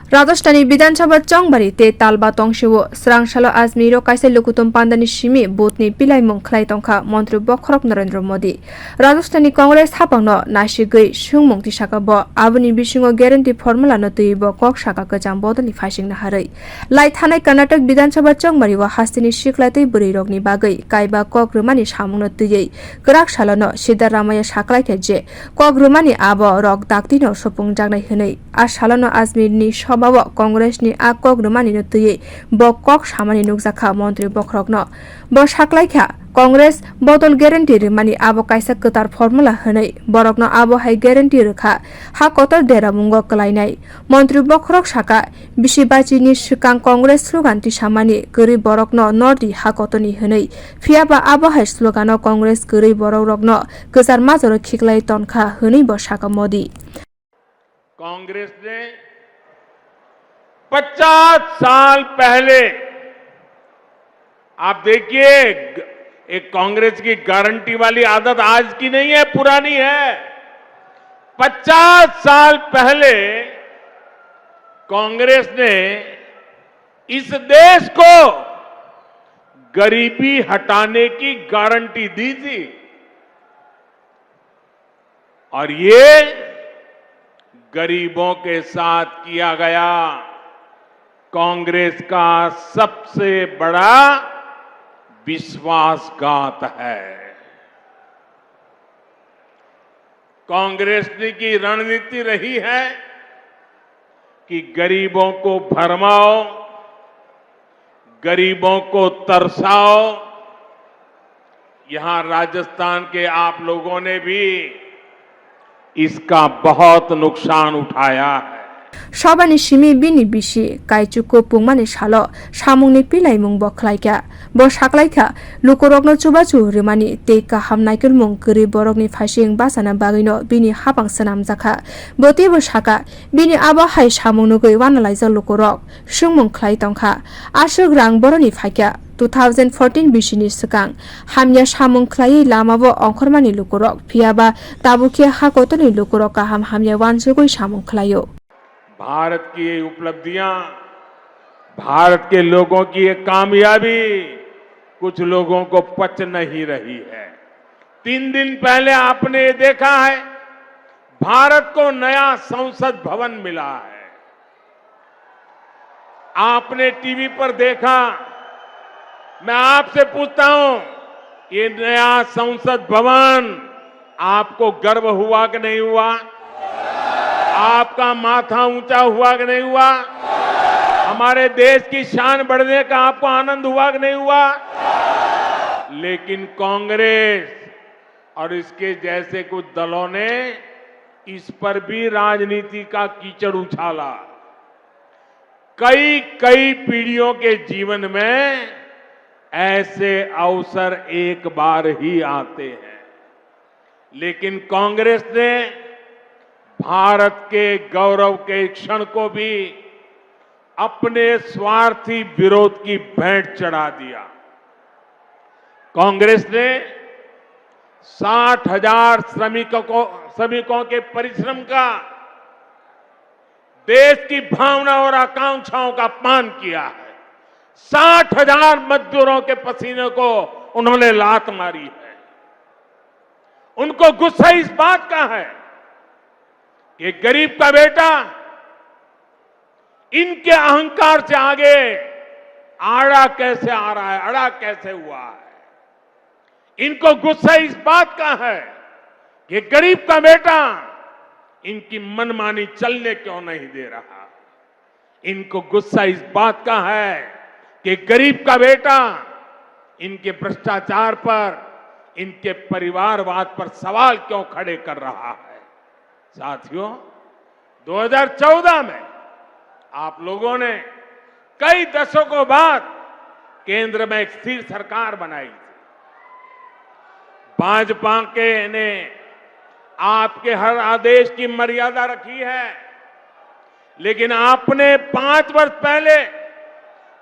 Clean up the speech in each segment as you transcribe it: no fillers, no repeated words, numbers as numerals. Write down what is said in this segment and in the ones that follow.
राजस्थानी विधानसभा चंगबारी ते तालबा तंगसेओ स्रांसालो आजमीरो काइसे लुकुतुम पान्दानी सिमी बोतनी पिलाइमुं खलाइ तंखा मंत्री बखरक नरेंद्र मोदी राजस्थानी कांग्रेस हापांनो नासिगै सुंमुं तिसाका ब आबुनि बिसिङो ग्यारेन्टी फर्मुला न तुइ ब कक साका गजां बदनि फाइसिं हारै लाइ थानाय कर्नाटक विधानसभा चंगबारी व हास्तिनि सिख्लातै बुरै रगनि बागै काइबा कक रुमानि सामुंनो तुयै गराक सालनो सिद्धारामैया साख्लाइखे जे कक रुमानि आब रक दाक्तिनो सपुं जागनाय हनै आ सालनो आजमीरनि सभाव कांग्रेसनि आ कक रुमानि तुयै ब कक सामानि नुकजाखा मंत्री बखरकनो ब साख्लाइखा कांग्रेस बदल ग्यारेन्टी रुमानि आब काइसा कतार फर्मुला हनै बरकनो आब हाइ ग्यारेन्टी रखा हा कतर देरा मुंगो कलाइनाय मंत्री बखरक साका बिसिबाचिनि सिकां कांग्रेस स्लोगान तिसामानि गरीब बरकनो नर्दी हा कतनि हनै फियाबा आब हाइ स्लोगानो कांग्रेस गरीब बरक रकनो गजार माजर खिकलाय तनखा हनै ब साका मोदी कांग्रेस ने 50 साल पहले आप देखिए एक कांग्रेस की गारंटी वाली आदत आज की नहीं है, पुरानी है। 50 साल पहले कांग्रेस ने इस देश को गरीबी हटाने की गारंटी दी थी और ये गरीबों के साथ किया गया कांग्रेस का सबसे बड़ा विश्वासघात है। कांग्रेस की रणनीति रही है कि गरीबों को भरमाओ, गरीबों को तरसाओ। यहां राजस्थान के आप लोगों ने भी इसका बहुत नुकसान उठाया है। सबानि सिमी बिनि बिसि काइचुको पुंमानि सालो सामुंनि पिलाइमुं बखलाइका ब साख्लाइखा लुकरकनो चुबाचु रिमानि ते काहाम नाइकुरमुं गरीब बरकनि फाइसिं बासाना बागैनो बिनि हाबां सनाम जाखा बतेबो साका बिनि आबा हाइ सामुंनो गै वानालाइजा लुकरक सुंमुं खलाइ तंखा आसुग रां बरनि फाइका 2014 बिसिनि सिगां हामिया सामुं खलायै लामाबो अंखरमानि लुकरक फियाबा ताबुखिया हाकतनि लुकरक काहाम हामिया वानजुगै सामुं खलायो। भारत की ये उपलब्धियां, भारत के लोगों की ये कामयाबी कुछ लोगों को पच नहीं रही है। 3 दिन पहले आपने ये देखा है, भारत को नया संसद भवन मिला है। आपने टीवी पर देखा। मैं आपसे पूछता हूं, ये नया संसद भवन आपको गर्व हुआ कि नहीं हुआ? आपका माथा ऊंचा हुआ कि नहीं हुआ? हमारे देश की शान बढ़ने का आपको आनंद हुआ कि नहीं हुआ? लेकिन कांग्रेस और इसके जैसे कुछ दलों ने इस पर भी राजनीति का कीचड़ उछाला। कई पीढ़ियों के जीवन में ऐसे अवसर एक बार ही आते हैं, लेकिन कांग्रेस ने भारत के गौरव के क्षण को भी अपने स्वार्थी विरोध की भेंट चढ़ा दिया। कांग्रेस ने 60,000 श्रमिकों के परिश्रम का, देश की भावना और आकांक्षाओं का अपमान किया है। 60,000 मजदूरों के पसीने को उन्होंने लात मारी है। उनको गुस्सा इस बात का है कि गरीब का बेटा इनके अहंकार से आगे आड़ा कैसे आ रहा है, अड़ा कैसे हुआ है। इनको गुस्सा इस बात का है कि गरीब का बेटा इनकी मनमानी चलने क्यों नहीं दे रहा। इनको गुस्सा इस बात का है कि गरीब का बेटा इनके भ्रष्टाचार पर, इनके परिवारवाद पर सवाल क्यों खड़े कर रहा है। साथियों, 2014 में आप लोगों ने कई दशकों बाद केंद्र में एक स्थिर सरकार बनाई थी। भाजपा के ने आपके हर आदेश की मर्यादा रखी है, लेकिन आपने 5 वर्ष पहले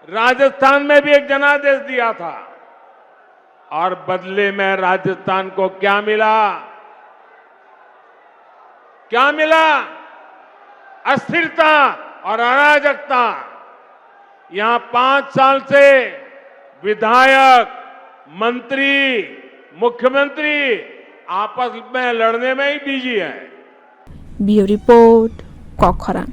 राजस्थान में भी एक जनादेश दिया था और बदले में राजस्थान को क्या मिला? क्या मिला? अस्थिरता और अराजकता। यहां 5 साल से विधायक, मंत्री, मुख्यमंत्री आपस में लड़ने में ही बिजी है। Bureau report কক্ষরান।